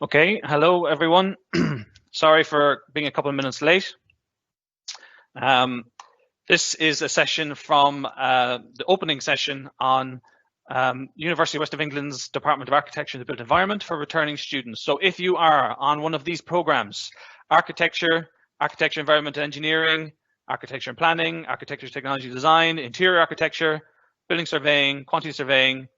Okay, hello everyone. Sorry for being a couple of minutes late. This is a session from the opening session on University of West of England's Department of Architecture and the Built Environment for returning students. So if you are on one of these programs, architecture, environment and engineering, architecture and planning, architecture, technology design, interior architecture, building surveying, quantity surveying,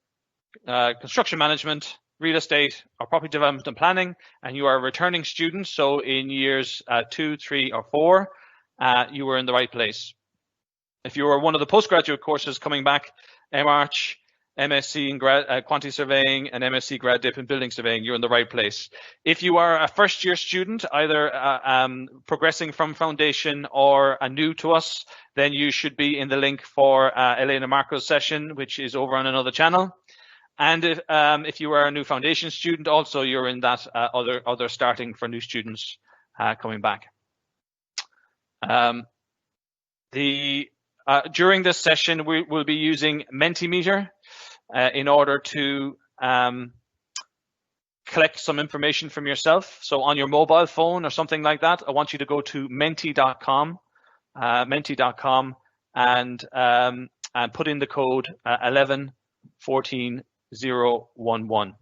construction management, real estate or property development and planning, and you are a returning student, so in years 2, 3 or 4, you were in the right place. If you are one of the postgraduate courses coming back, MArch, MSc in quantity surveying and MSc grad dip in building surveying, you're in the right place. If you are a first year student, either progressing from foundation or new to us, then you should be in the link for Elena Marco's session, which is over on another channel. And if you are a new foundation student, also you're in that other starting for new students coming back. During this session, we will be using Mentimeter in order to collect some information from yourself. So on your mobile phone or something like that, I want you to go to menti.com, and put in the code 1114 011.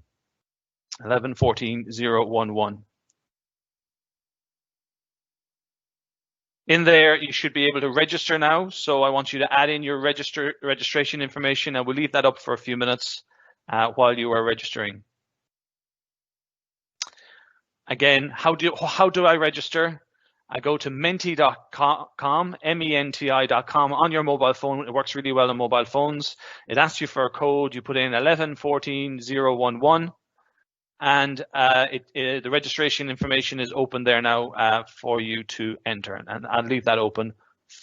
1114 011. In there, you should be able to register now. So I want you to add in your registration information, and we'll leave that up for a few minutes while you are registering. Again, how do I register? I go to menti.com, menti.com on your mobile phone. It works really well on mobile phones. It asks you for a code. You put in 1114 011, and the registration information is open there now for you to enter. And I'll leave that open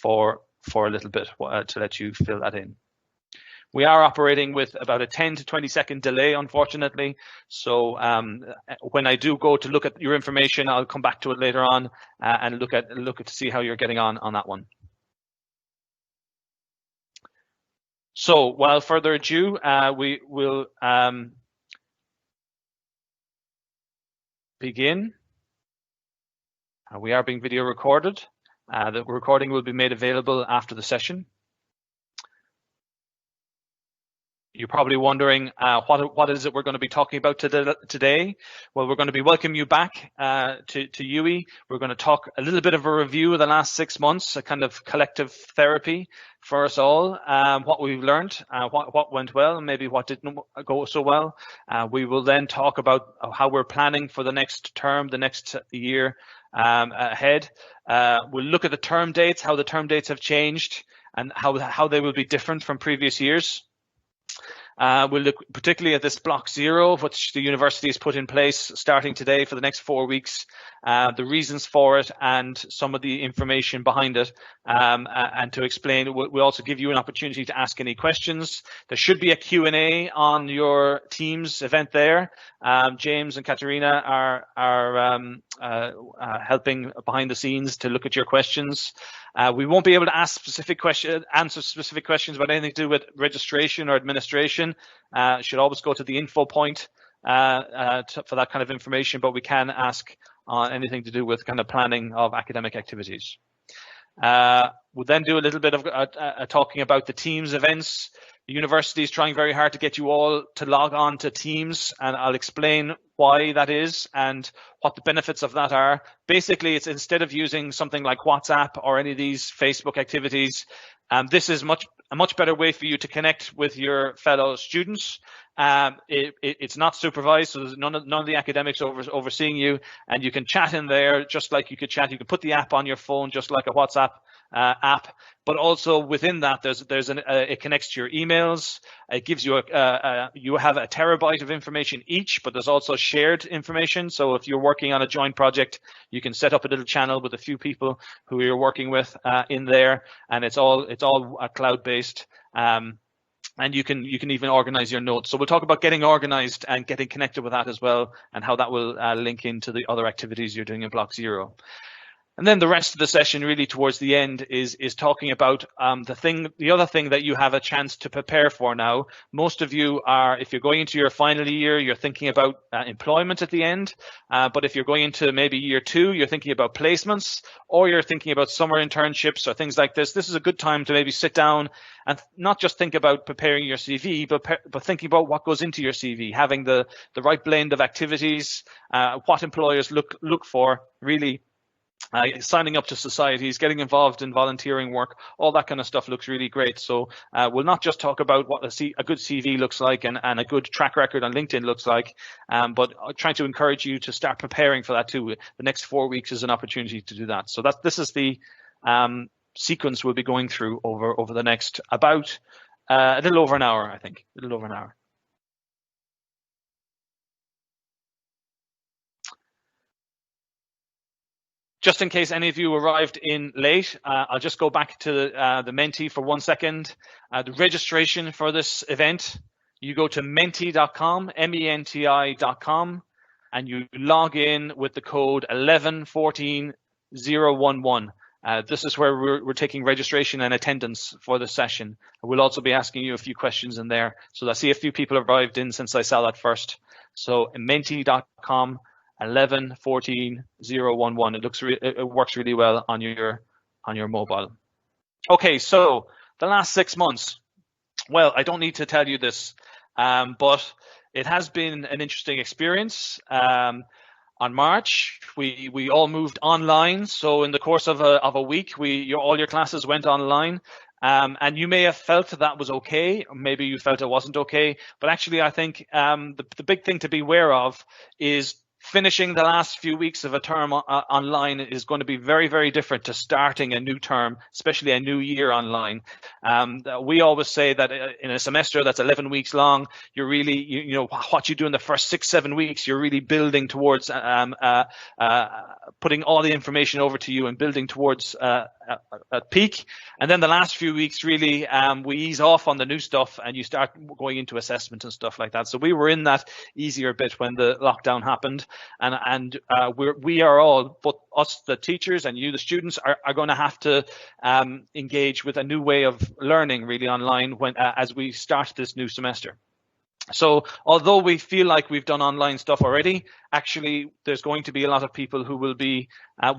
for a little bit to let you fill that in. We are operating with about a 10 to 20 second delay, unfortunately. So when I do go to look at your information, I'll come back to it later on and look at to see how you're getting on that one. So without further ado, we will begin. We are being video recorded. The recording will be made available after the session. You're probably wondering what is it we're going to be talking about today? Well, we're going to be welcoming you back to UE. We're going to talk a little bit of a review of the last 6 months, a kind of collective therapy for us all, what we've learned, what went well, and maybe what didn't go so well. We will then talk about how we're planning for the next term, the next year ahead. We'll look at the term dates, how the term dates have changed, and how they will be different from previous years. We'll look particularly at this Block 0, which the university has put in place starting today for the next 4 weeks, the reasons for it and some of the information behind it. And to explain, we'll also give you an opportunity to ask any questions. There should be a Q&A on your Teams event there. James and Katerina are helping behind the scenes to look at your questions. We won't be able to answer specific questions about anything to do with registration or administration. Should always go to the info point for that kind of information, but we can ask anything to do with kind of planning of academic activities. We'll then do a little bit of talking about the Teams events. The university is trying very hard to get you all to log on to Teams, and I'll explain why that is and what the benefits of that are. Basically, it's instead of using something like WhatsApp or any of these Facebook activities, this is a much better way for you to connect with your fellow students. It's not supervised, so there's none of the academics overseeing you, and you can chat in there just like you could chat. You can put the app on your phone just like a WhatsApp app, but also within that it connects to your emails. It gives you you have a terabyte of information each, but there's also shared information. So if you're working on a joint project, you can set up a little channel with a few people who you're working with in there, and it's all cloud-based. And you can even organize your notes. So we'll talk about getting organized and getting connected with that as well, and how that will link into the other activities you're doing in Block 0. And then the rest of the session really towards the end is talking about the other thing that you have a chance to prepare for now. Most of you are, if you're going into your final year, you're thinking about employment at the end. But if you're going into maybe year 2, you're thinking about placements, or you're thinking about summer internships or things like this. This is a good time to maybe sit down and not just think about preparing your CV, but thinking about what goes into your CV, having the right blend of activities, what employers look for really. Signing up to societies, getting involved in volunteering work, all that kind of stuff looks really great. So we'll not just talk about what a good CV looks like and a good track record on LinkedIn looks like, but trying to encourage you to start preparing for that too. The next 4 weeks is an opportunity to do that. So this is the sequence we'll be going through over the next about a little over an hour, I think, a little over an hour. Just in case any of you arrived in late, I'll just go back to the Menti for 1 second. The registration for this event, you go to menti.com, menti.com, and you log in with the code 1114011. This is where we're taking registration and attendance for the session. We'll also be asking you a few questions in there. So I see a few people arrived in since I saw that first. So menti.com. 1114011. It works really well on your mobile. Okay, so the last 6 months. Well, I don't need to tell you this, but it has been an interesting experience. On March, we all moved online. So in the course of a week, all your classes went online. And you may have felt that was okay, or maybe you felt it wasn't okay. But actually, I think the big thing to be aware of is finishing the last few weeks of a term online is going to be very, very different to starting a new term, especially a new year online. We always say that in a semester that's 11 weeks long, you're really, you know, what you do in the first 6-7 weeks, you're really building towards putting all the information over to you and building towards a peak. And then the last few weeks, really, we ease off on the new stuff and you start going into assessment and stuff like that. So we were in that easier bit when the lockdown happened. And we are all, both us, the teachers, and you, the students, are going to have to engage with a new way of learning really online as we start this new semester. So although we feel like we've done online stuff already, actually there's going to be a lot of people who will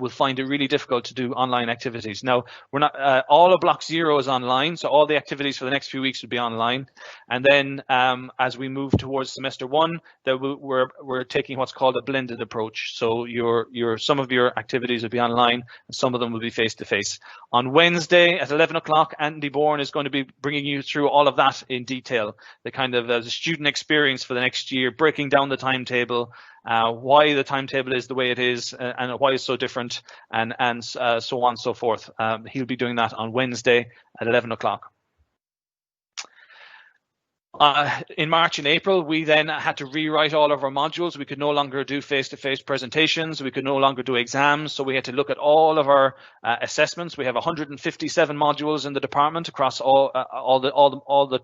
find it really difficult to do online activities. Now, we're not all of Block 0 is online, so all the activities for the next few weeks will be online. And then as we move towards semester 1, we're taking what's called a blended approach. So some of your activities will be online and some of them will be face-to-face. On Wednesday at 11 o'clock, Andy Bourne is going to be bringing you through all of that in detail, the kind of the student experience for the next year, breaking down the timetable, why the timetable is the way it is, and why it's so different, and so on and so forth. He'll be doing that on Wednesday at 11 o'clock. In March and April, we then had to rewrite all of our modules. We could no longer do face-to-face presentations. We could no longer do exams. So we had to look at all of our assessments. We have 157 modules in the department across all the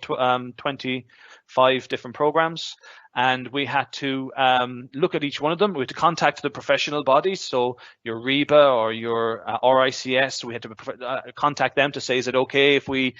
25 different programs. And we had to look at each one of them. We had to contact the professional bodies, so your REBA or your RICS. We had to contact them to say, is it okay if we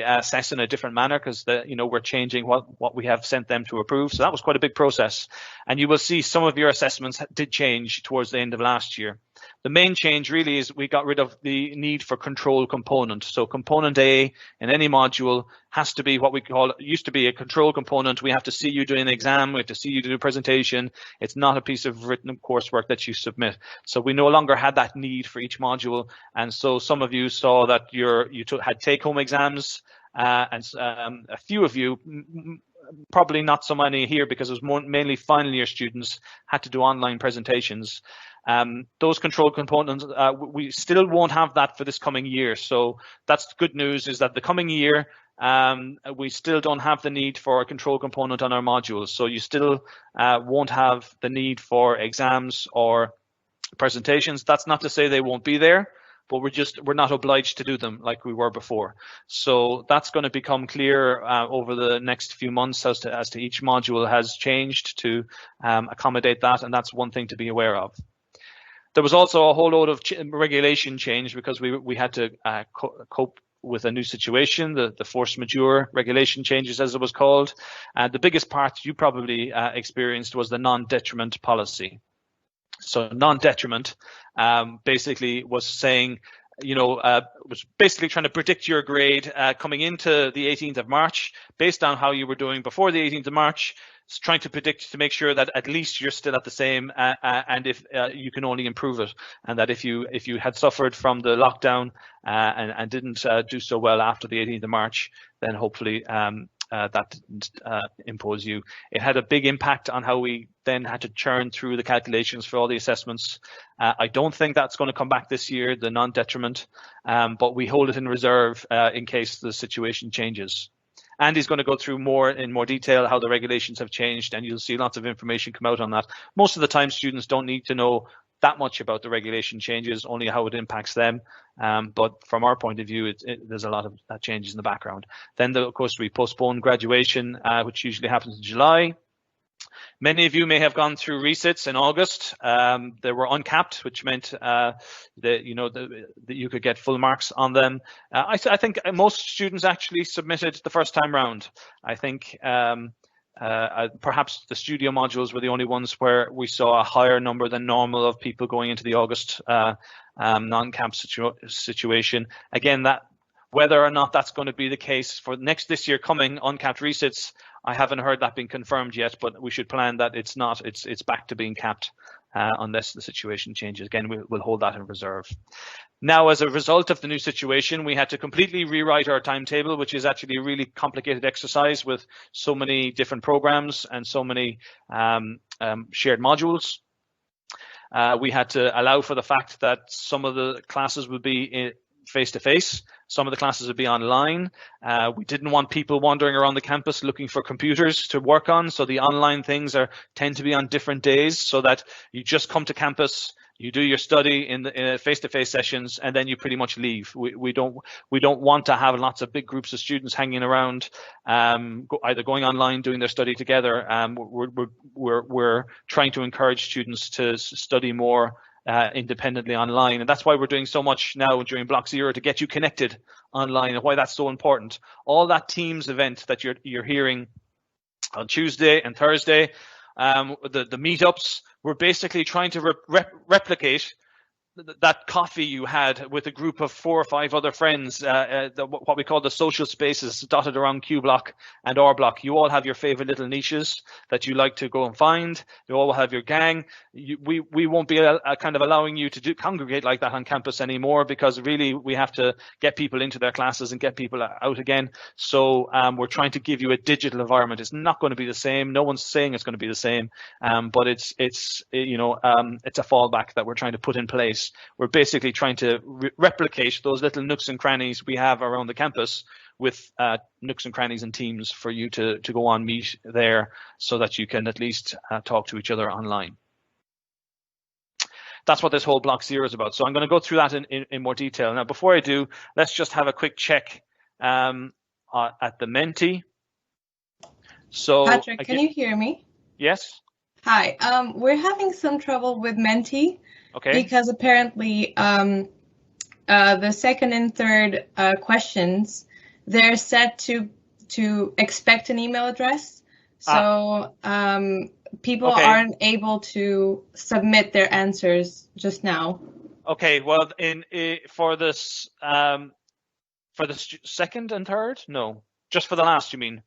assess in a different manner, because we're changing what we have sent them to approve. So that was quite a big process. And you will see some of your assessments did change towards the end of last year. The main change really is we got rid of the need for control component. So component A in any module has to be what we call, it used to be a control component. We have to see you doing an exam. We have to see you do a presentation. It's not a piece of written coursework that you submit. So we no longer had that need for each module. And so some of you saw that you had take-home exams, and a few of you, probably not so many here because it was mainly final year students, had to do online presentations. Those control components, we still won't have that for this coming year. So that's the good news, is that the coming year, we still don't have the need for a control component on our modules. So you still won't have the need for exams or presentations. That's not to say they won't be there, but we're not obliged to do them like we were before. So that's going to become clear over the next few months as to each module has changed to accommodate that, and that's one thing to be aware of. There was also a whole load of regulation change because we had to cope with a new situation, the force majeure regulation changes, as it was called. The biggest part you probably experienced was the non-detriment policy. So non-detriment basically was saying, was basically trying to predict your grade coming into the 18th of March based on how you were doing before the 18th of March. It's trying to predict to make sure that at least you're still at the same, and if you can only improve it, and that if you had suffered from the lockdown and didn't do so well after the 18th of March, then hopefully that didn't impose you. It had a big impact on how we then had to churn through the calculations for all the assessments. I don't think that's going to come back this year, the non-detriment, but we hold it in reserve in case the situation changes. Andy's going to go through in more detail how the regulations have changed, and you'll see lots of information come out on that. Most of the time, students don't need to know that much about the regulation changes, only how it impacts them. But from our point of view, there's a lot of changes in the background. Then, of course, we postponed graduation, which usually happens in July. Many of you may have gone through resits in August. They were uncapped, which meant that you could get full marks on them. I think most students actually submitted the first time round. I think perhaps the studio modules were the only ones where we saw a higher number than normal of people going into the August non-camp situation. Again, that whether or not that's going to be the case for this year coming uncapped resits, I haven't heard that being confirmed yet, but we should plan that it's not. It's back to being capped unless the situation changes. Again, we'll hold that in reserve. Now, as a result of the new situation, we had to completely rewrite our timetable, which is actually a really complicated exercise with so many different programs and so many shared modules. We had to allow for the fact that some of the classes would be face-to-face. Some of the classes would be online. We didn't want people wandering around the campus looking for computers to work on. So the online things tend to be on different days so that you just come to campus, you do your study in face-to-face sessions, and then you pretty much leave. We don't want to have lots of big groups of students hanging around, either going online, doing their study together. We're trying to encourage students to study more independently online, and that's why we're doing so much now during Block Zero to get you connected online, and why that's so important. All that Teams event that you're hearing on Tuesday and Thursday, the meetups, we're basically trying to replicate that coffee you had with a group of 4 or 5 other friends, what we call the social spaces dotted around Q Block and R Block. You all have your favorite little niches that you like to go and find. You all have your gang. We won't be kind of allowing you to congregate like that on campus anymore, because really we have to get people into their classes and get people out again. So we're trying to give you a digital environment. It's not going to be the same. No one's saying it's going to be the same, but it's a fallback that we're trying to put in place. We're basically trying to replicate those little nooks and crannies we have around the campus with nooks and crannies and teams for you to go on meet there, so that you can at least talk to each other online. That's what this whole Block Zero is about. So I'm going to go through that in more detail. Now, before I do, let's just have a quick check at the Menti. So Patrick, can you hear me? Yes. Hi. We're having some trouble with Menti. Okay. Because apparently the second and third questions, they're set to expect an email address. So people aren't able to submit their answers just now. Okay. Well, for this for the second and third, no, just for the last. You mean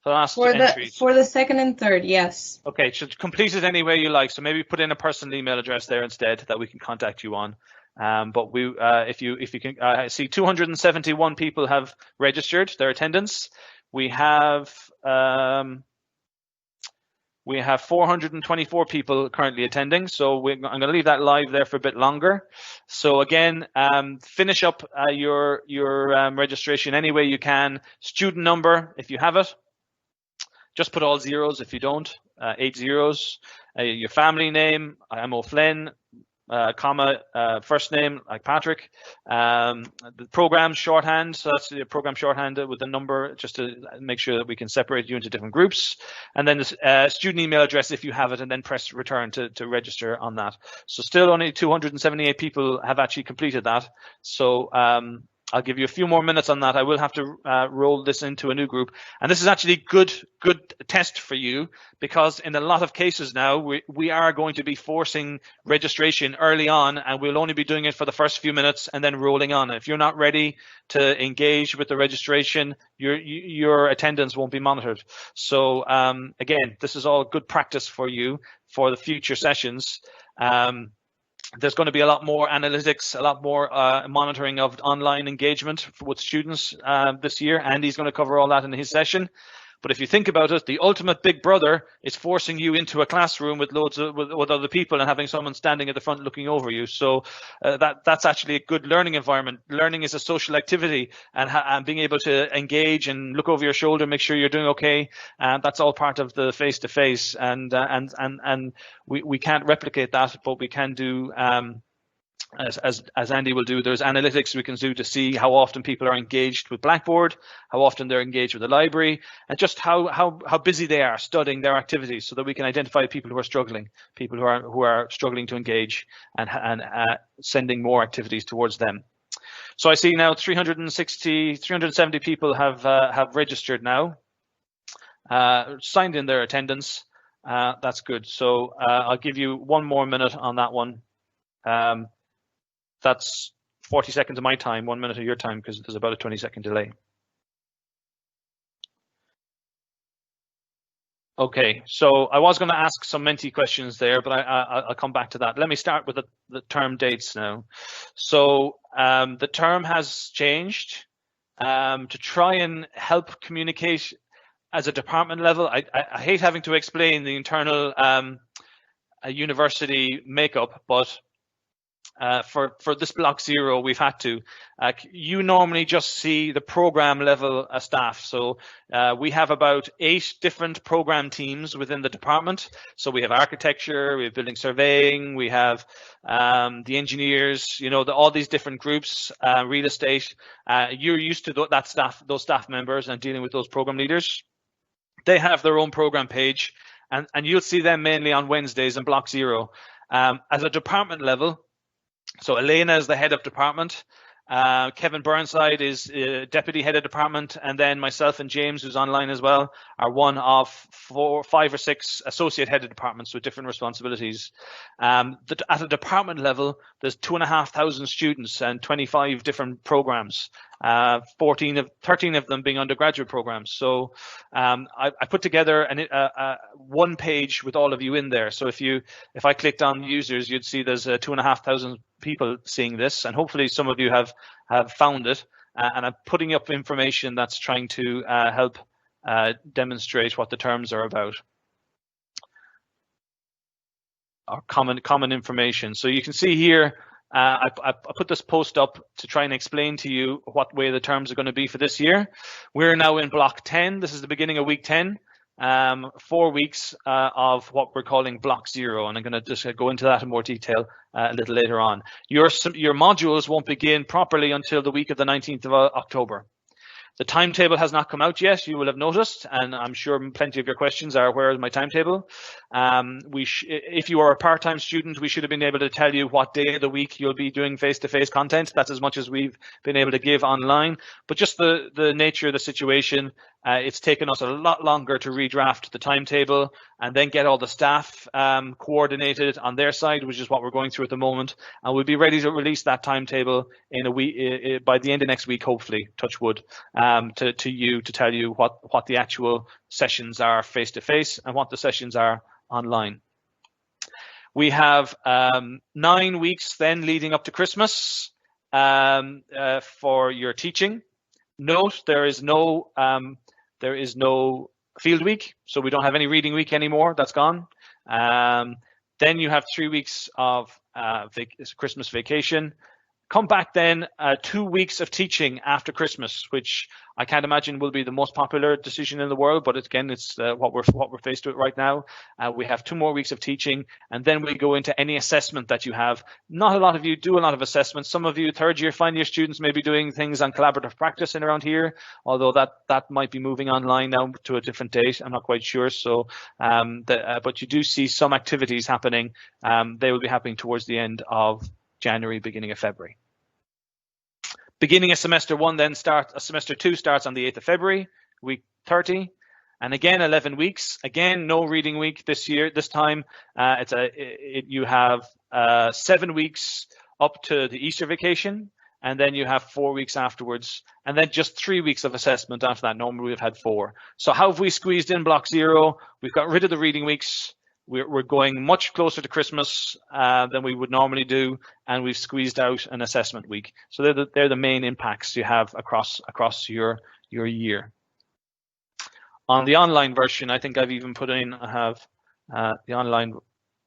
for the last entries? For the second and third, yes. Okay, so complete it any way you like. So maybe put in a personal email address there instead that we can contact you on. But if you can, I see 271 people have registered their attendance. We have 424 people currently attending. So I'm going to leave that live there for a bit longer. So again, finish up your registration any way you can. Student number, if you have it. Just put all zeros if you don't, 8 zeros. Your family name, I'm O'Flynn. comma, first name like Patrick. The program shorthand, so that's the program shorthand with the number, just to make sure that we can separate you into different groups. And then the student email address if you have it, and then press return to register on that. So still only 278 people have actually completed that. So I'll give you a few more minutes on that. I will have to roll this into a new group. And this is actually good test for you, because in a lot of cases now, we are going to be forcing registration early on, and we'll only be doing it for the first few minutes and then rolling on. If you're not ready to engage with the registration, your attendance won't be monitored. So again, this is all good practice for you for the future sessions. There's going to be a lot more analytics, a lot more monitoring of online engagement with students this year. Andy's going to cover all that in his session. But if you think about it, the ultimate big brother is forcing you into a classroom with loads of with other people and having someone standing at the front looking over you. So that's actually a good learning environment. Learning is a social activity, and being able to engage and look over your shoulder, make sure you're doing okay. That's all part of the face-to-face, and we can't replicate that, but we can do. As Andy will do, there's analytics we can do to see how often people are engaged with Blackboard, how often they're engaged with the library, and just how busy they are studying their activities, so that we can identify people who are struggling, people who are struggling to engage, and sending more activities towards them. So I see now 370 people have registered now, signed in their attendance. That's good. So I'll give you one more minute on that one. That's 40 seconds of my time, 1 minute of your time, because there's about a 20-second delay. Okay, so I was going to ask some Menti questions there, but I'll come back to that. Let me start with the term dates now. So the term has changed to try and help communicate as a department level. I hate having to explain the internal university makeup, but for this block 0, we've had to. You normally just see the program level staff. So we have about 8 different program teams within the department. So we have architecture, we have building surveying, we have the engineers, you know, all these different groups, real estate. You're used to those staff members and dealing with those program leaders. They have their own program page, and you'll see them mainly on Wednesdays in block 0. As a department level, so Elena is the head of department. Kevin Burnside is deputy head of department, and then myself and James, who's online as well, are one of 5 or 6 associate head of departments with different responsibilities. At a department level, there's 2,500 students and 25 different programs. 13 of them being undergraduate programs. So I put together one page with all of you in there. So if I clicked on users, you'd see there's 2,500 people seeing this, and hopefully some of you have found it. And I'm putting up information that's trying to help demonstrate what the terms are about, or common information. So you can see here, I put this post up to try and explain to you what way the terms are going to be for this year. We're now in block 10. This is the beginning of week 10. 4 weeks of what we're calling block 0, and I'm going to just go into that in more detail a little later on. Your modules won't begin properly until the week of the 19th of October. The timetable has not come out yet, you will have noticed, and I'm sure plenty of your questions are, where is my timetable? If you are a part-time student, we should have been able to tell you what day of the week you'll be doing face-to-face content. That's as much as we've been able to give online. But just the nature of the situation, it's taken us a lot longer to redraft the timetable and then get all the staff coordinated on their side, which is what we're going through at the moment. And we'll be ready to release that timetable in a week, by the end of next week, hopefully, touch wood, to tell you what the actual sessions are face-to-face and what the sessions are online. We have 9 weeks then leading up to Christmas for your teaching. Note, there is no field week, so we don't have any reading week anymore. That's gone. Then you have 3 weeks of Christmas vacation. Come back then 2 weeks of teaching after Christmas, which I can't imagine will be the most popular decision in the world, but again, it's what we're faced with right now. We have 2 more weeks of teaching, and then we go into any assessment that you have. Not a lot of you do a lot of assessments. Some of you third year, final year students may be doing things on collaborative practice in around here, although that might be moving online now to a different date. I'm not quite sure. So, but you do see some activities happening. They will be happening towards the end of January, beginning of February. Beginning of semester 1 then semester 2 starts on the 8th of February, week 30. And again, 11 weeks. Again, no reading week this time. You have 7 weeks up to the Easter vacation, and then you have 4 weeks afterwards, and then just 3 weeks of assessment after that. Normally we've had 4. So how have we squeezed in block 0? We've got rid of the reading weeks. We're going much closer to Christmas than we would normally do, and we've squeezed out an assessment week. So they're the main impacts you have across your year. On the online version, I think I've even put in, I have the online,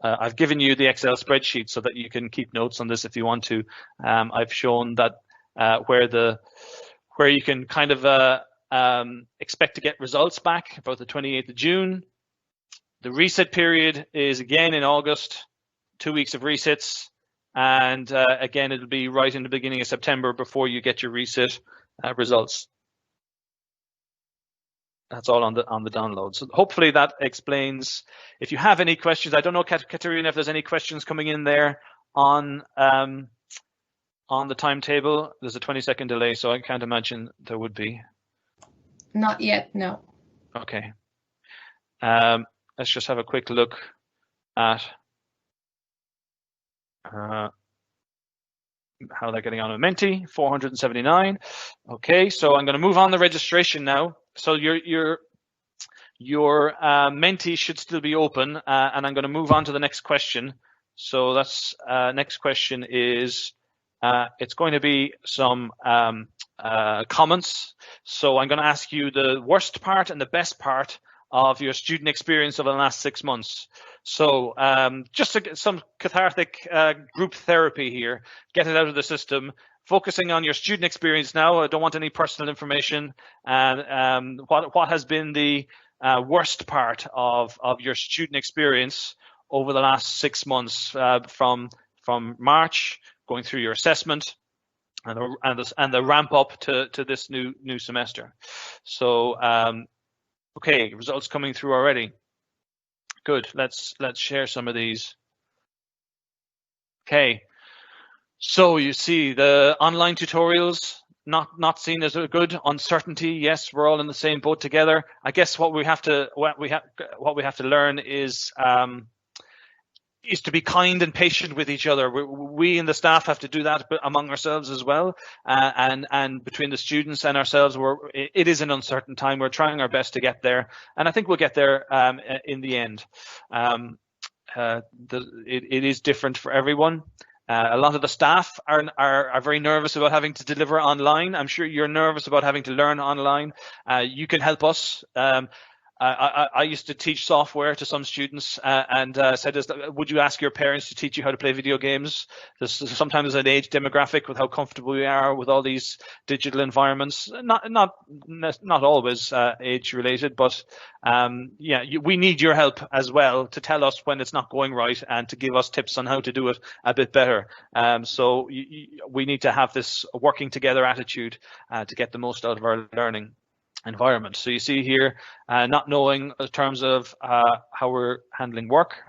I've given you the Excel spreadsheet so that you can keep notes on this if you want to. I've shown that where you can kind of expect to get results back about the 28th of June. The reset period is again in August, 2 weeks of resets, and again it'll be right in the beginning of September before you get your reset results. That's all on the download. So hopefully that explains. If you have any questions, I don't know, Katerina, if there's any questions coming in there on the timetable. There's a 20-second delay, so I can't imagine there would be. Not yet, no. Okay. Let's just have a quick look at how they're getting on with Menti, 479. Okay, so I'm going to move on the registration now. So your Menti should still be open, and I'm going to move on to the next question. So that's next question is it's going to be some comments. So I'm going to ask you the worst part and the best part of your student experience over the last 6 months. So just to get some cathartic group therapy here, get it out of the system, focusing on your student experience now. I don't want any personal information. And what has been the worst part of your student experience over the last 6 months from March, going through your assessment and the ramp up to this new semester. So okay, results coming through already. Good. Let's share some of these. Okay. So you see the online tutorials not seen as a good. Uncertainty. Yes, we're all in the same boat together. I guess what we have to learn is to be kind and patient with each other. We and the staff have to do that among ourselves as well, and between the students and ourselves. It is an uncertain time. We're trying our best to get there, and I think we'll get there in the end. It is different for everyone. A lot of the staff are very nervous about having to deliver online. I'm sure you're nervous about having to learn online. You can help us. I used to teach software to some students and said, would you ask your parents to teach you how to play video games? There's sometimes an age demographic with how comfortable we are with all these digital environments. Not always age related, but yeah, we need your help as well to tell us when it's not going right and to give us tips on how to do it a bit better. So we need to have this working together attitude to get the most out of our learning environment. So you see here, not knowing in terms of how we're handing work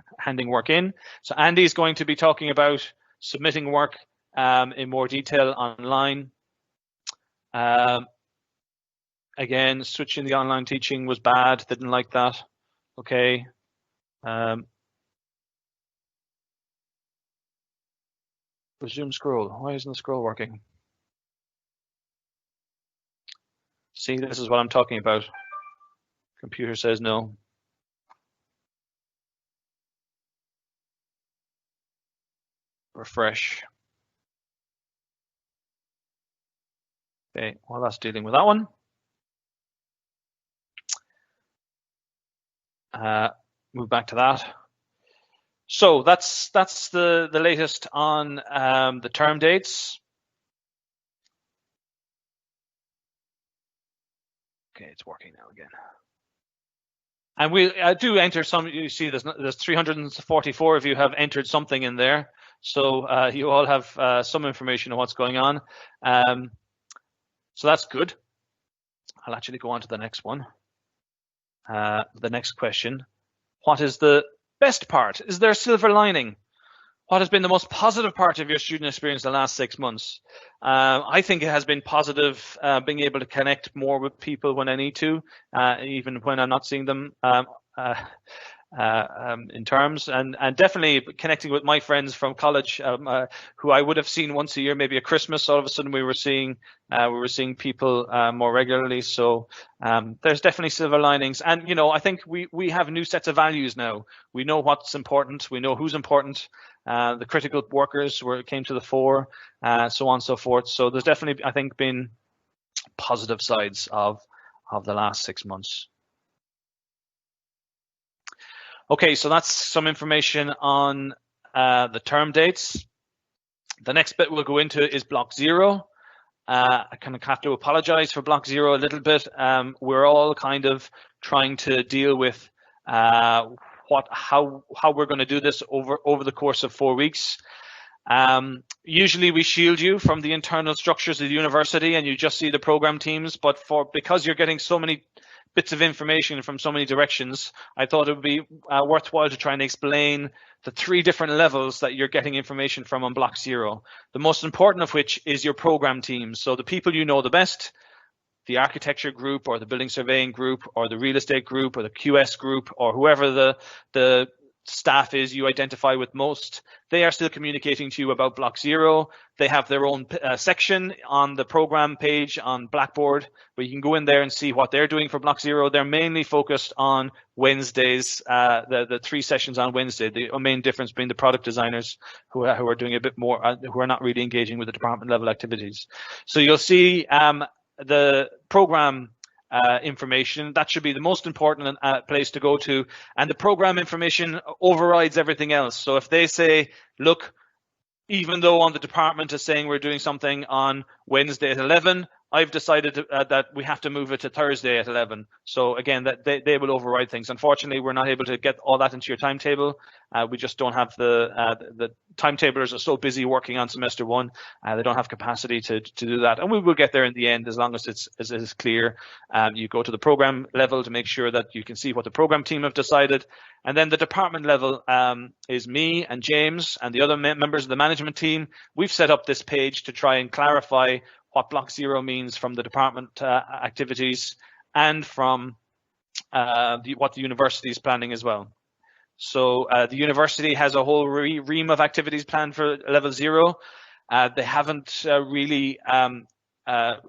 in. So Andy is going to be talking about submitting work in more detail online. Again, switching the online teaching was bad, didn't like that. Okay. Resume scroll. Why isn't the scroll working? See, this is what I'm talking about. Computer says no. Refresh. Okay, well, that's dealing with that one. Move back to that. So that's the latest on the term dates. Okay, it's working now again. And we do enter some. You see, there's 344 of you have entered something in there, so you all have some information on what's going on. So that's good. I'll actually go on to the next one. The next question: what is the best part? Is there a silver lining? What has been the most positive part of your student experience the last 6 months? I think it has been positive, being able to connect more with people when I need to, even when I'm not seeing them in terms, and definitely connecting with my friends from college, who I would have seen once a year, maybe at Christmas. All of a sudden, we were seeing people more regularly. So there's definitely silver linings, and I think we have new sets of values now. We know what's important. We know who's important. The critical workers came to the fore, so on and so forth. So there's definitely, I think, been positive sides of the last 6 months. Okay, so that's some information on the term dates. The next bit we'll go into is Block 0. I kind of have to apologize for Block 0 a little bit. We're all kind of trying to deal with how we're going to do this over the course of 4 weeks. Usually we shield you from the internal structures of the university and you just see the program teams, but because you're getting so many bits of information from so many directions, I thought it would be worthwhile to try and explain the 3 different levels that you're getting information from on Block 0. The most important of which is your program teams. So the people you know the best, the architecture group or the building surveying group or the real estate group or the QS group or whoever the staff is you identify with most, they are still communicating to you about Block 0. They have their own section on the program page on Blackboard where you can go in there and see what they're doing for Block 0. They're mainly focused on Wednesdays, the 3 sessions on Wednesday. The main difference being the product designers who are doing a bit more, who are not really engaging with the department level activities. So you'll see the program information. That should be the most important place to go to, and the program information overrides everything else. So if they say, look, even though on the department is saying we're doing something on Wednesday at 11, I've decided that we have to move it to Thursday at 11. So again, that they will override things. Unfortunately, we're not able to get all that into your timetable. We just don't have the timetablers are so busy working on semester 1. They don't have capacity to do that. And we will get there in the end as long as it's clear. You go to the program level to make sure that you can see what the program team have decided. And then the department level is me and James and the other members of the management team. We've set up this page to try and clarify what Block 0 means from the department activities and from what the university is planning as well. So the university has a whole ream of activities planned for level 0. They haven't really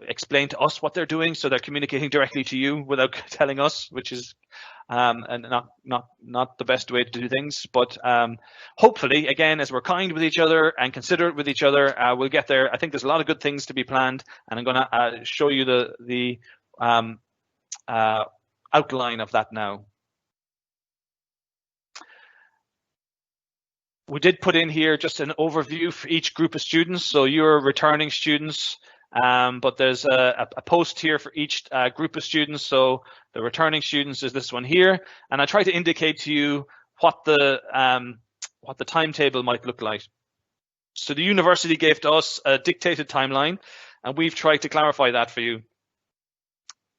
explained to us what they're doing, so they're communicating directly to you without telling us, which is and not the best way to do things. But hopefully, again, as we're kind with each other and considerate with each other, we'll get there. I think there's a lot of good things to be planned, and I'm going to show you the outline of that now. We did put in here just an overview for each group of students. So you're returning students, but there's a post here for each group of students. So the returning students is this one here, and I try to indicate to you what the timetable might look like. So the university gave to us a dictated timeline, and we've tried to clarify that for you.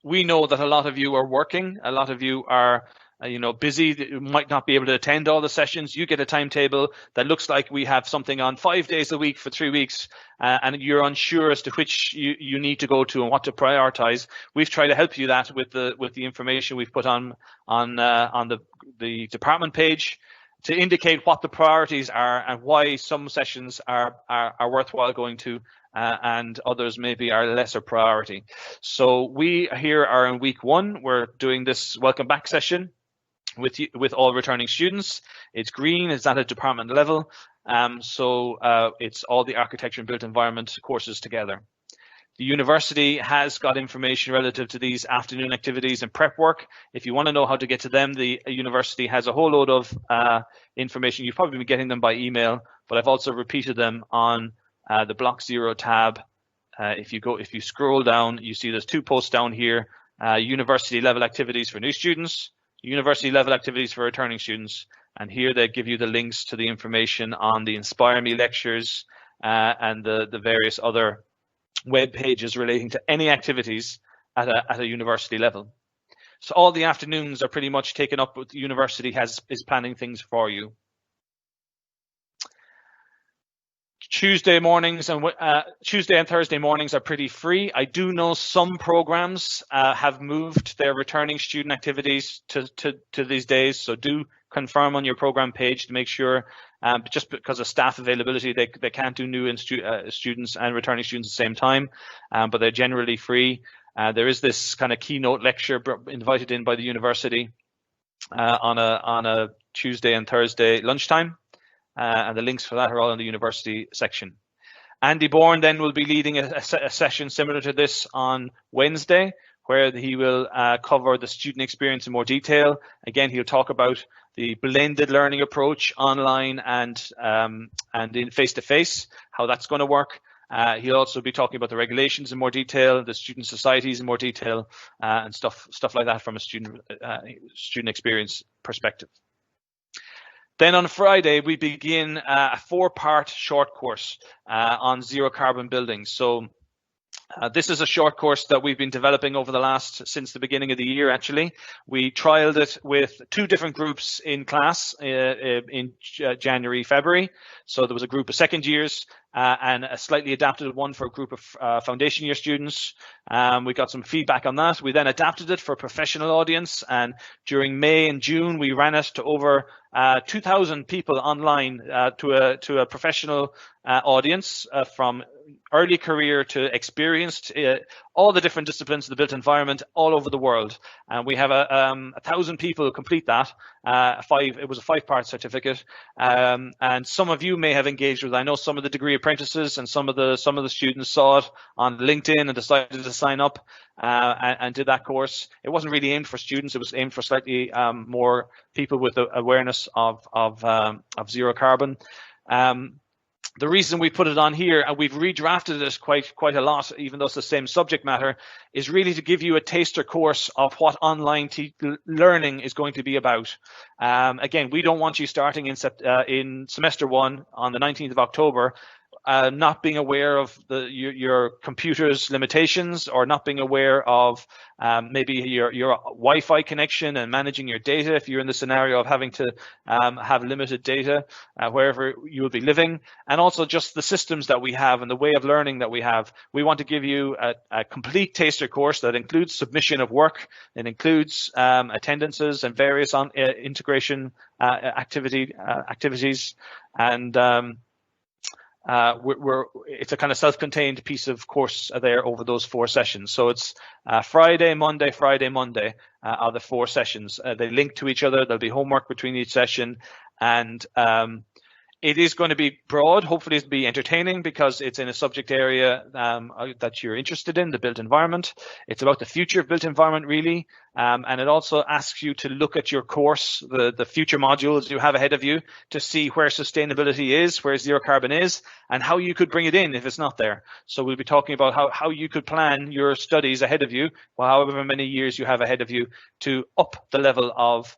We know that a lot of you are working, a lot of you are busy, you might not be able to attend all the sessions. You get a timetable that looks like we have something on 5 days a week for 3 weeks, and you're unsure as to which you need to go to and what to prioritize. We've tried to help you that with the information we've put on the department page to indicate what the priorities are and why some sessions are worthwhile going to and others maybe are lesser priority. So we here are in week 1. We're doing this welcome back session with all returning students. It's green, it's at a department level. So it's all the architecture and built environment courses together. The university has got information relative to these afternoon activities and prep work. If you want to know how to get to them, the university has a whole load of information. You've probably been getting them by email, but I've also repeated them on the Block 0 tab. If you scroll down, you see there's 2 posts down here university level activities for new students, university level activities for returning students. And here they give you the links to the information on the Inspire Me lectures and the various other web pages relating to any activities at a university level. So all the afternoons are pretty much taken up with the university is planning things for you. Tuesday and Thursday mornings are pretty free. I do know some programs have moved their returning student activities to these days, so do confirm on your program page to make sure, just because of staff availability, they can't do new students and returning students at the same time, but they're generally free. There is this kind of keynote lecture invited in by the university on a Tuesday and Thursday lunchtime. And the links for that are all in the university section. Andy Bourne then will be leading a session similar to this on Wednesday, where he will cover the student experience in more detail. Again, he'll talk about the blended learning approach online and in face-to-face, how that's going to work. He'll also be talking about the regulations in more detail, the student societies in more detail, and stuff like that from a student experience perspective. Then on Friday, we begin a 4-part short course on zero carbon buildings. So this is a short course that we've been developing since the beginning of the year, actually. We trialed it with 2 different groups in class in January, February. So there was a group of second years and a slightly adapted one for a group of foundation year students. We got some feedback on that. We then adapted it for a professional audience, and during May and June we ran it to over 2,000 people online to a professional audience from early career to experienced, all the different disciplines of the built environment all over the world. And we have 1,000 people complete that. It was a 5-part certificate, and some of you may have engaged with it. I know some of the degree apprentices and some of the students saw it on LinkedIn and decided to sign up and did that course. It wasn't really aimed for students. It was aimed for slightly more people with awareness of zero carbon. The reason we put it on here, and we've redrafted it quite a lot, even though it's the same subject matter, is really to give you a taster course of what online learning is going to be about. Again, we don't want you starting in semester 1 on the 19th of October, not being aware of your computer's limitations, or not being aware of maybe your Wi-Fi connection and managing your data if you're in the scenario of having to have limited data wherever you will be living, and also just the systems that we have and the way of learning that we have. We want to give you a complete taster course that includes submission of work, it includes attendances and various integration activities, and it's a kind of self-contained piece of course there over those 4 sessions. So it's Friday, Monday are the 4 sessions. They link to each other. There'll be homework between each session, and it is going to be broad. Hopefully it'll be entertaining because it's in a subject area that you're interested in, the built environment. It's about the future of built environment, really. And it also asks you to look at your course, the future modules you have ahead of you, to see where sustainability is, where zero carbon is, and how you could bring it in if it's not there. So we'll be talking about how you could plan your studies ahead of you, or however many years you have ahead of you, to up the level of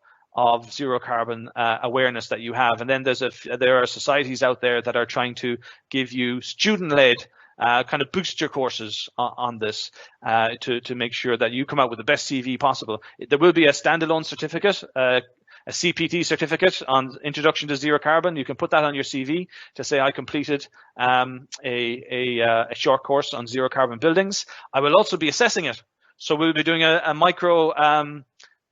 zero carbon awareness that you have. And then there are societies out there that are trying to give you student-led kind of booster courses on this to make sure that you come out with the best CV possible. There will be a standalone certificate, a CPT certificate on Introduction to Zero Carbon. You can put that on your CV to say I completed a short course on zero carbon buildings. I will also be assessing it. So we'll be doing a micro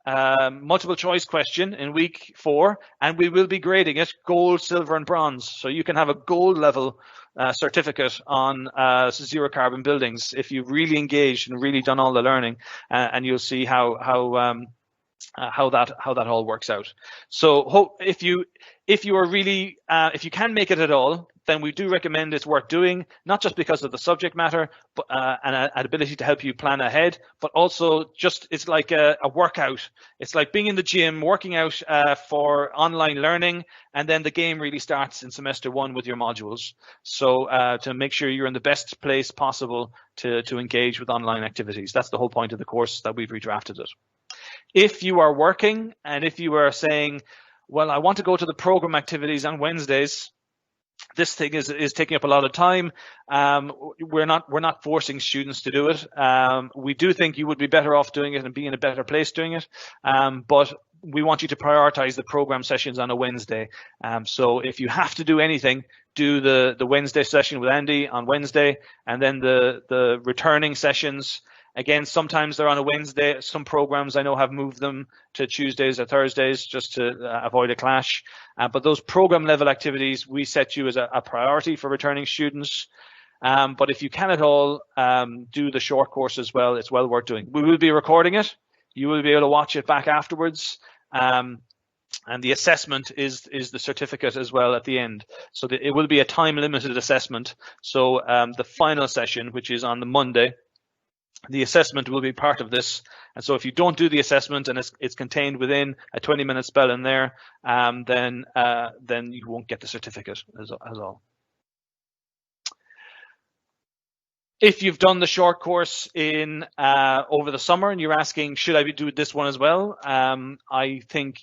multiple choice question in week 4, and we will be grading it gold, silver and bronze. So you can have a gold level certificate on zero carbon buildings if you've really engaged and really done all the learning, and you'll see how that all works out. So if you are really if you can make it at all, then we do recommend it's worth doing, not just because of the subject matter but and an ability to help you plan ahead, but also just it's like a workout. It's like being in the gym, working out for online learning, and then the game really starts in semester 1 with your modules. So to make sure you're in the best place possible to engage with online activities. That's the whole point of the course that we've redrafted it. If you are working and if you are saying, well, I want to go to the program activities on Wednesdays, this thing is taking up a lot of time. We're not forcing students to do it. We do think you would be better off doing it and be in a better place doing it. But we want you to prioritize the program sessions on a Wednesday. So if you have to do anything, do the Wednesday session with Andy on Wednesday, and then the returning sessions. Again, sometimes they're on a Wednesday. Some programs I know have moved them to Tuesdays or Thursdays just to avoid a clash. But those program level activities, we set you as a priority for returning students. But if you can at all do the short course as well, it's well worth doing. We will be recording it. You will be able to watch it back afterwards. And the assessment is the certificate as well at the end. So it will be a time limited assessment. So the final session, which is on the Monday, the assessment will be part of this. And so if you don't do the assessment and it's contained within a 20-minute spell in there, then you won't get the certificate as all. If you've done the short course in over the summer and you're asking, should I be doing this one as well? I think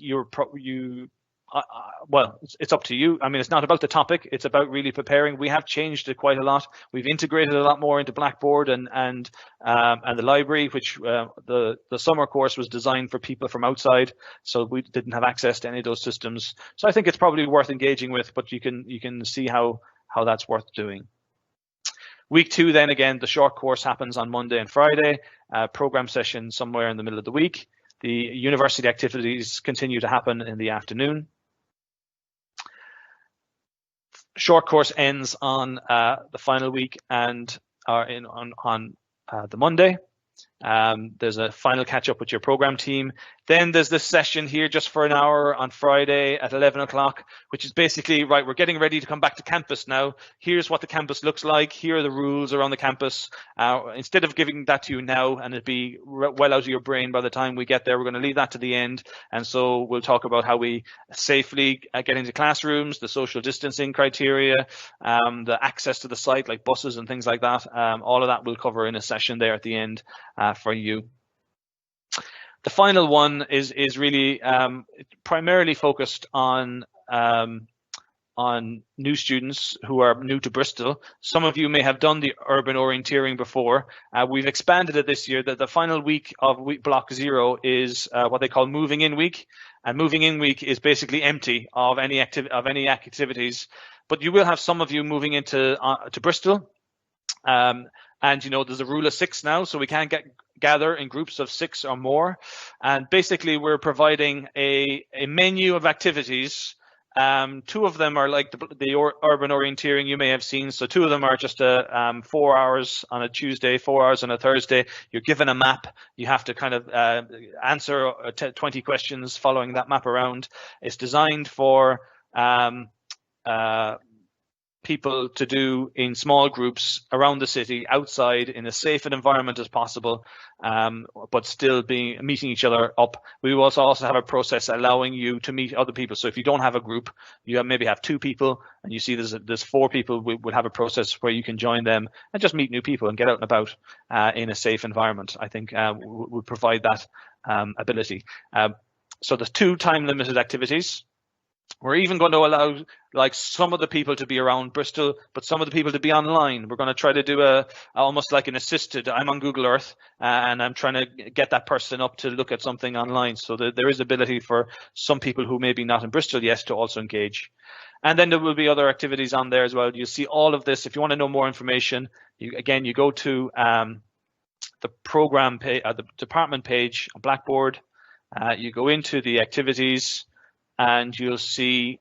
well, it's up to you. I mean, it's not about the topic. It's about really preparing. We have changed it quite a lot. We've integrated a lot more into Blackboard and the library, which the summer course was designed for people from outside, so we didn't have access to any of those systems. So I think it's probably worth engaging with, but you can see how that's worth doing. Week 2, then again, the short course happens on Monday and Friday. Program session somewhere in the middle of the week. The university activities continue to happen in the afternoon. Short course ends on the final week and on the Monday. There's a final catch up with your program team. Then there's this session here just for an hour on Friday at 11 o'clock, which is basically, right, we're getting ready to come back to campus now. Here's what the campus looks like. Here are the rules around the campus. Instead of giving that to you now and it'd be well out of your brain by the time we get there, we're going to leave that to the end. And so we'll talk about how we safely get into classrooms, the social distancing criteria, the access to the site like buses and things like that. All of that we'll cover in a session there at the end for you. The final one is really primarily focused on new students who are new to Bristol. Some of you may have done the urban orienteering before. We've expanded it this year. That the final week of block 0 is what they call moving in week, and moving in week is basically empty of any activities. But you will have some of you moving into to Bristol. And you know, there's a rule of 6 now, so we can't gather in groups of 6 or more. And basically, we're providing a menu of activities. 2 of them are like the urban orienteering you may have seen. So 2 of them are just 4 hours on a Tuesday, 4 hours on a Thursday. You're given a map. You have to kind of answer 20 questions following that map around. It's designed for people to do in small groups around the city, outside, in as safe an environment as possible, but still meeting each other up. We will also have a process allowing you to meet other people. So if you don't have a group, you maybe have 2 people, and you see there's 4 people, we would have a process where you can join them and just meet new people and get out and about in a safe environment. I think we provide that ability. So there's 2 time-limited activities. We're even going to allow like some of the people to be around Bristol, but some of the people to be online. We're going to try to do almost like an assisted. I'm on Google Earth and I'm trying to get that person up to look at something online. So there is ability for some people who may be not in Bristol yet to also engage. And then there will be other activities on there as well. You'll see all of this. If you want to know more information, you go to the program page, the department page on Blackboard. You go into the activities, and you'll see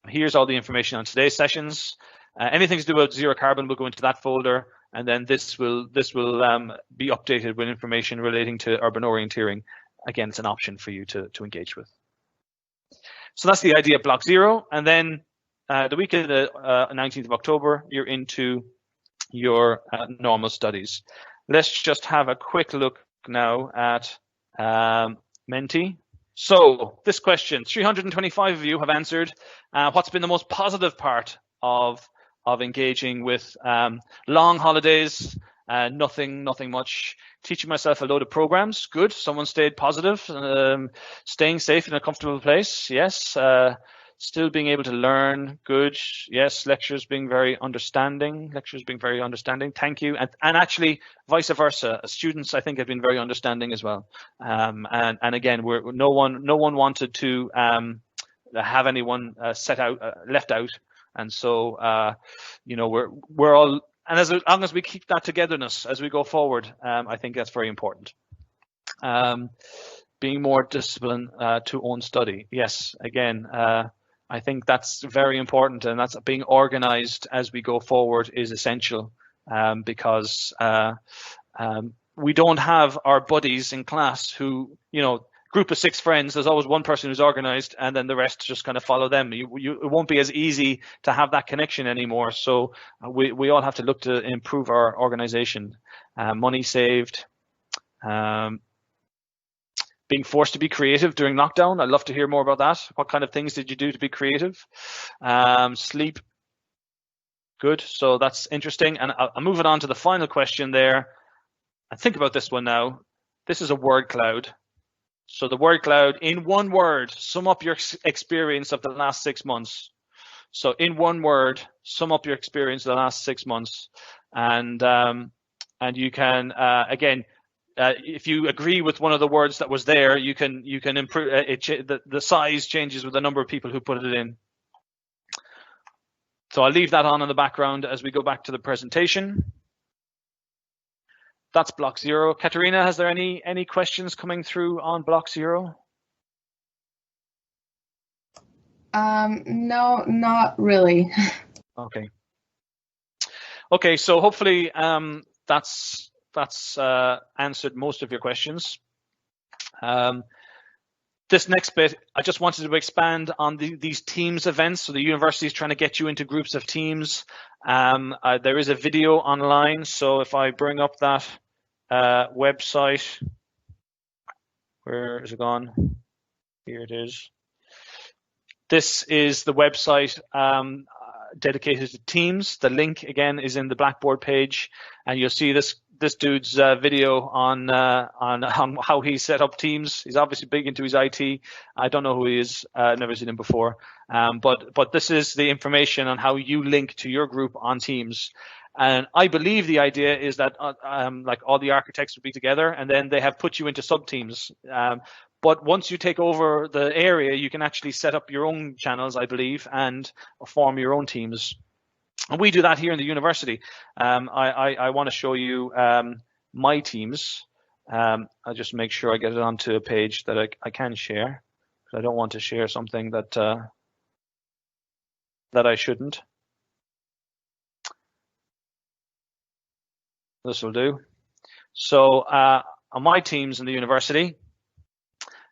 here's all the information on today's sessions. Anything to do with zero carbon will go into that folder, and then this will be updated with information relating to urban orienteering. Again, it's an option for you to engage with. So that's the idea of block 0, and then the week of the 19th of October, you're into your normal studies. Let's just have a quick look now at Menti. So this question, 325 of you have answered. What's been the most positive part of engaging with long holidays? Nothing much. Teaching myself a load of programs. Good. Someone stayed positive. Staying safe in a comfortable place. Yes. Still being able to learn. Good. Yes. Lectures being very understanding. Thank you. And actually, vice versa. Students, I think, have been very understanding as well. And again, no one wanted to have anyone left out. And so, we're all. And as long as we keep that togetherness as we go forward, I think that's very important. Being more disciplined to own study. Yes, again, I think that's very important, and that's being organized as we go forward is essential, because we don't have our buddies in class who, group of 6 friends, there's always one person who's organized and then the rest just kind of follow them. It won't be as easy to have that connection anymore. So we all have to look to improve our organization. Money saved. Being forced to be creative during lockdown. I'd love to hear more about that. What kind of things did you do to be creative? Sleep. Good. So that's interesting. And I'm moving on to the final question there. And think about this one now. This is a word cloud. So the word cloud, in one word, sum up your experience of the last 6 months. So in one word, sum up your experience of the last 6 months. And you can, again, if you agree with one of the words that was there, you can improve it. The size changes with the number of people who put it in. So I'll leave that on in the background as we go back to the presentation. That's block 0. Katerina, has there any questions coming through on block 0? No, not really. Okay, so hopefully that's answered most of your questions. This next bit, I just wanted to expand on these Teams events. So the university is trying to get you into groups of teams. There is a video online. So if I bring up that website, where is it gone? Here it is. This is the website dedicated to Teams. The link again is in the Blackboard page, and you'll see this dude's video on how he set up Teams. He's obviously big into his IT. I don't know who he is. Never seen him before. But this is the information on how you link to your group on Teams. And I believe the idea is that like all the architects would be together, and then they have put you into sub teams. But once you take over the area, you can actually set up your own channels, I believe, and form your own teams. And we do that here in the university. I want to show you my teams. I'll just make sure I get it onto a page that I can share, because I don't want to share something that I shouldn't. This will do. So on my teams in the university,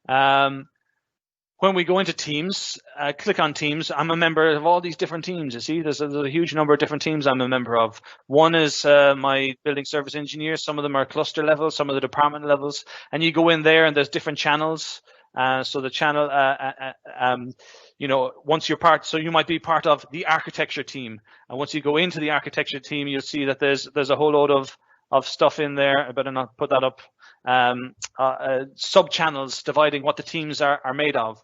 when we go into Teams, click on Teams. I'm a member of all these different teams. You see, there's a huge number of different teams I'm a member of. One is my building service engineers. Some of them are cluster levels, some of the department levels. And you go in there and there's different channels. So the channel, once you're part, so you might be part of the architecture team. And once you go into the architecture team, you'll see that there's a whole load of stuff in there. I better not put that up. Sub channels dividing what the teams are made of.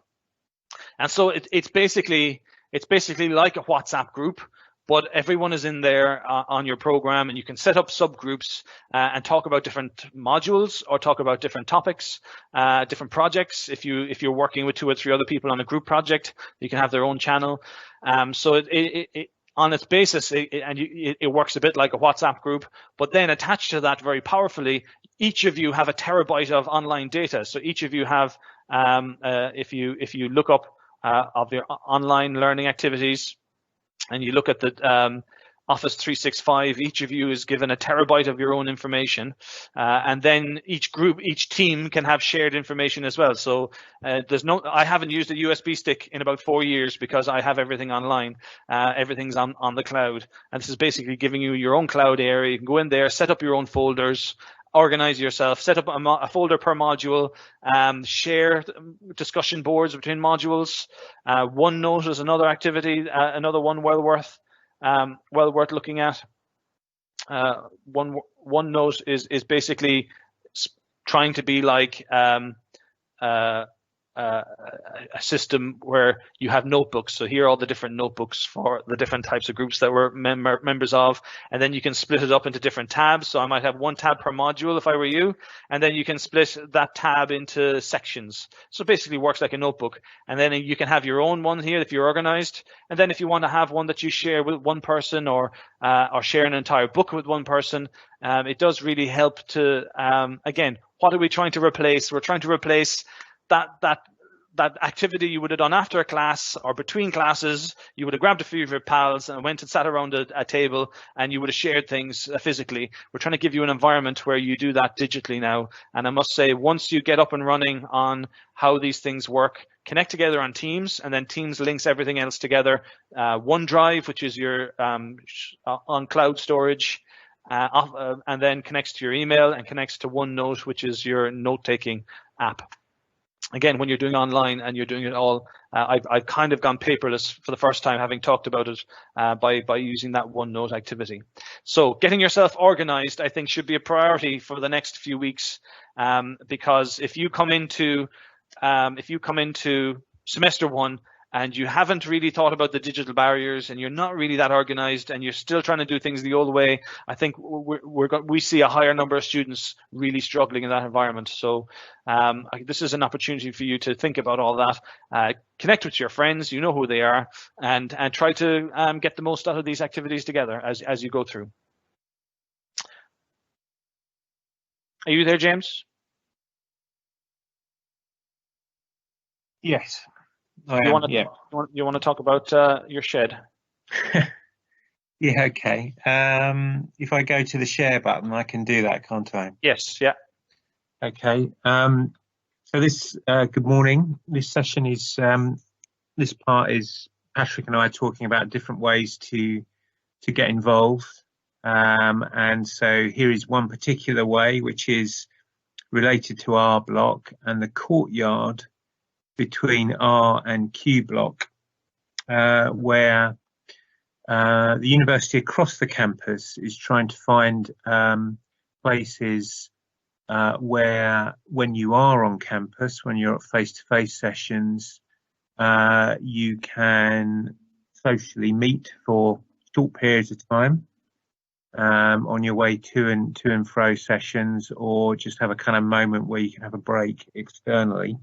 And so it's basically like a WhatsApp group, but everyone is in there on your program, and you can set up subgroups and talk about different modules or talk about different topics, different projects. If you're working with 2 or 3 other people on a group project, you can have their own channel. So it on its basis, it works a bit like a WhatsApp group, but then attached to that very powerfully, each of you have a terabyte of online data. So each of you have, if you look up of your online learning activities, and you look at the Office 365. Each of you is given a terabyte of your own information, and then each team can have shared information as well. So I haven't used a USB stick in about 4 years because I have everything online. Everything's on the cloud, and this is basically giving you your own cloud area. You can go in there, set up your own folders, organize yourself, set up a folder per module, share discussion boards between modules. OneNote is another activity, another one well worth looking at. OneNote is basically trying to be like a system where you have notebooks. So here are all the different notebooks for the different types of groups that we're members of, and then you can split it up into different tabs. So I might have one tab per module if I were you, and then you can split that tab into sections. So it basically works like a notebook, and then you can have your own one here if you're organized, and then if you want to have one that you share with one person or share an entire book with one person, it does really help to, again, what are we trying to replace? We're trying to replace that activity you would have done after a class or between classes. You would have grabbed a few of your pals and went and sat around a table, and you would have shared things physically. We're trying to give you an environment where you do that digitally now. And I must say, once you get up and running on how these things work, connect together on Teams, and then Teams links everything else together. OneDrive, which is your on cloud storage, and then connects to your email and connects to OneNote, which is your note-taking app. Again, when you're doing online and you're doing it all, I've kind of gone paperless for the first time, having talked about it by using that OneNote activity. So getting yourself organized, I think, should be a priority for the next few weeks, because if you come into semester one and you haven't really thought about the digital barriers and you're not really that organized and you're still trying to do things the old way, I think we see a higher number of students really struggling in that environment. So this is an opportunity for you to think about all that, connect with your friends, you know who they are, and try to get the most out of these activities together as you go through. Are you there, James? Yes. You want to talk about your shed? Yeah, okay. If I go to the share button, I can do that, can't I? Yes, yeah. Okay. So this, good morning. This session is, this part is Patrick and I talking about different ways to get involved. And so here is one particular way, which is related to our block and the courtyard between R and Q block, where the university across the campus is trying to find places where, when you are on campus, when you're at face-to-face sessions, you can socially meet for short periods of time on your way to and fro sessions, or just have a kind of moment where you can have a break externally.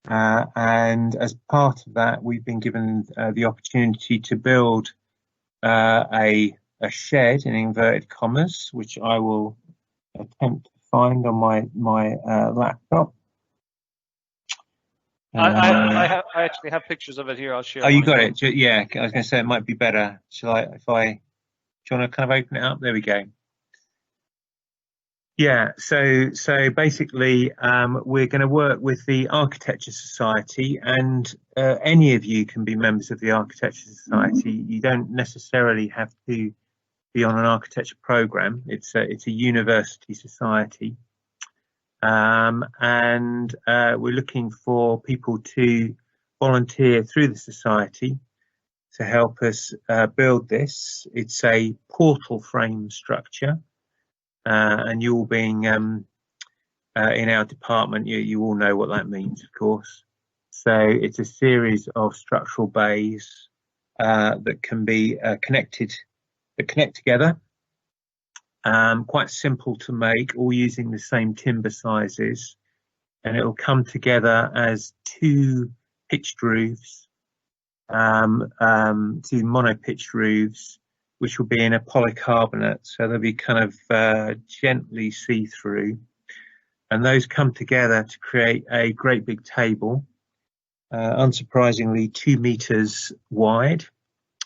And as part of that, we've been given the opportunity to build a shed in inverted commas, which I will attempt to find on my laptop. I actually have pictures of it here. I'll share. Oh, you got it? Yeah, I was going to say it might be better. Do you want to kind of open it up? There we go. Yeah, so basically, we're going to work with the Architecture Society, and any of you can be members of the Architecture Society. You don't necessarily have to be on an architecture program. It's a university society, and we're looking for people to volunteer through the society to help us build this. It's a portal frame structure. And you all being in our department, you all know what that means, of course. So it's a series of structural bays that can be that connect together. Quite simple to make, all using the same timber sizes, and it will come together as two pitched roofs, two mono-pitched roofs, which will be in a polycarbonate, so they'll be kind of gently see-through, and those come together to create a great big table, unsurprisingly 2 meters wide,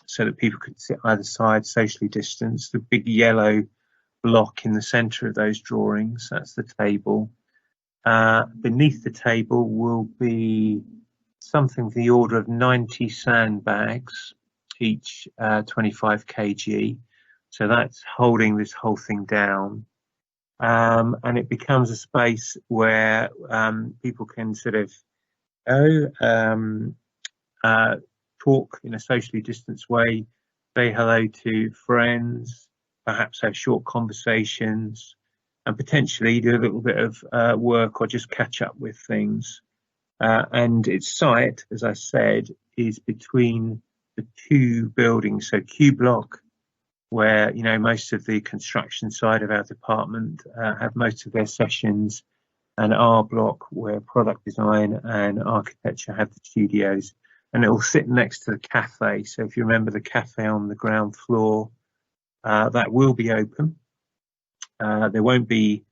so that people could sit either side, socially distanced. The big yellow block in the centre of those drawings, that's the table. Beneath the table will be something of the order of 90 sandbags, each 25 kg. So that's holding this whole thing down. And it becomes a space where people can sort of talk in a socially distanced way, say hello to friends, perhaps have short conversations, and potentially do a little bit of work or just catch up with things. And its site, as I said, is between the two buildings. So Q Block, where most of the construction side of our department have most of their sessions, and R Block, where product design and architecture have the studios, and it will sit next to the cafe. So if you remember the cafe on the ground floor, that will be open. There won't be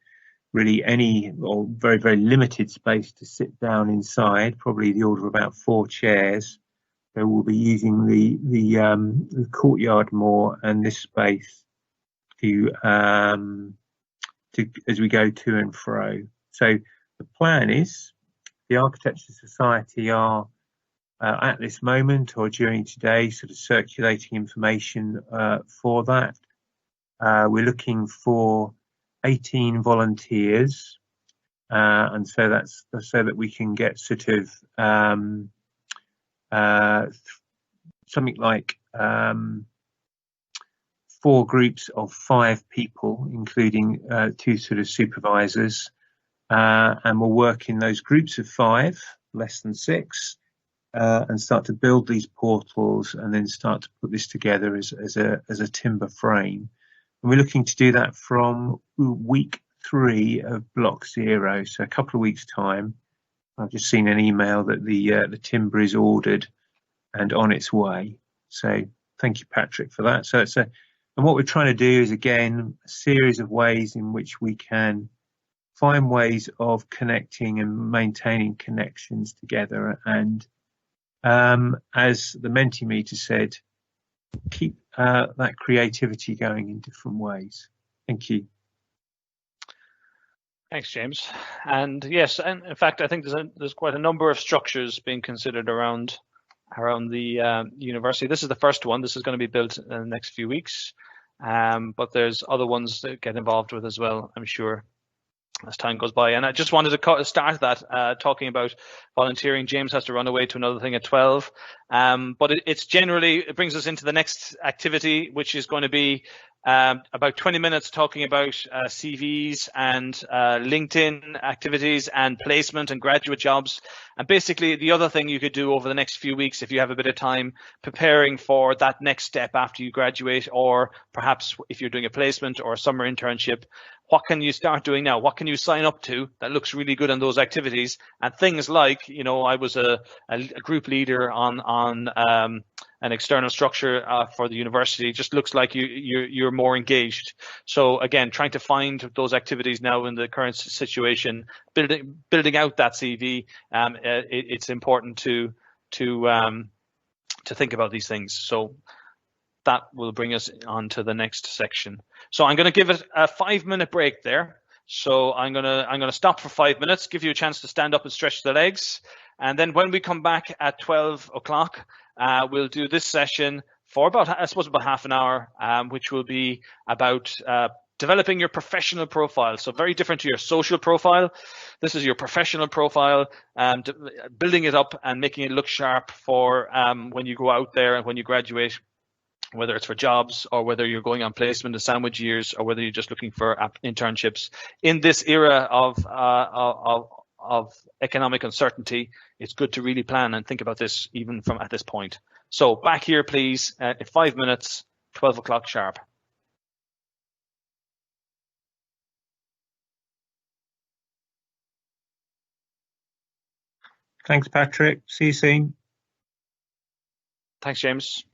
really any, or very, very limited space to sit down inside, probably the order of about 4 chairs. So we'll be using the courtyard more and this space to as we go to and fro. So the plan is the Architecture Society are at this moment or during today sort of circulating information for that. We're looking for 18 volunteers, and so that's so that we can get sort of something like 4 groups of 5 people, including 2 sort of supervisors, and we'll work in those groups of 5, less than 6, and start to build these portals, and then start to put this together as a timber frame. And we're looking to do that from week 3 of Block 0, so a couple of weeks' time. I've just seen an email that the timber is ordered and on its way. So thank you, Patrick, for that. So and what we're trying to do is, again, a series of ways in which we can find ways of connecting and maintaining connections together. And as the Mentimeter said, keep that creativity going in different ways. Thank you. Thanks, James. And yes, and in fact, I think there's quite a number of structures being considered around the university. This is the first one. This is going to be built in the next few weeks, but there's other ones that get involved with as well, I'm sure, as time goes by. And I just wanted to start that talking about volunteering. James has to run away to another thing at 12, but it brings us into the next activity, which is going to be about 20 minutes talking about CVs and LinkedIn activities and placement and graduate jobs. And basically the other thing you could do over the next few weeks, if you have a bit of time, preparing for that next step after you graduate, or perhaps if you're doing a placement or a summer internship, what can you start doing now? What can you sign up to that looks really good on those activities? And things like, I was a group leader on an external structure for the university. Just looks like you're more engaged. So again, trying to find those activities now in the current situation, building out that CV. It's important to think about these things. So that will bring us on to the next section. So I'm going to give it a 5-minute break there. So I'm going to stop for 5 minutes, give you a chance to stand up and stretch the legs. And then when we come back at 12 o'clock, we'll do this session for about half an hour, which will be about developing your professional profile. So very different to your social profile. This is your professional profile, building it up and making it look sharp for when you go out there and when you graduate, whether it's for jobs or whether you're going on placement and sandwich years, or whether you're just looking for internships. In this era of economic uncertainty, it's good to really plan and think about this even from at this point. So back here, please, in 5 minutes, 12 o'clock sharp. Thanks, Patrick. See you soon. Thanks, James.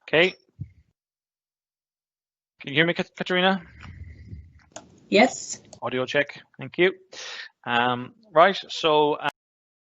Okay. Can you hear me, Katerina? Yes. Audio check. Thank you. Right. So.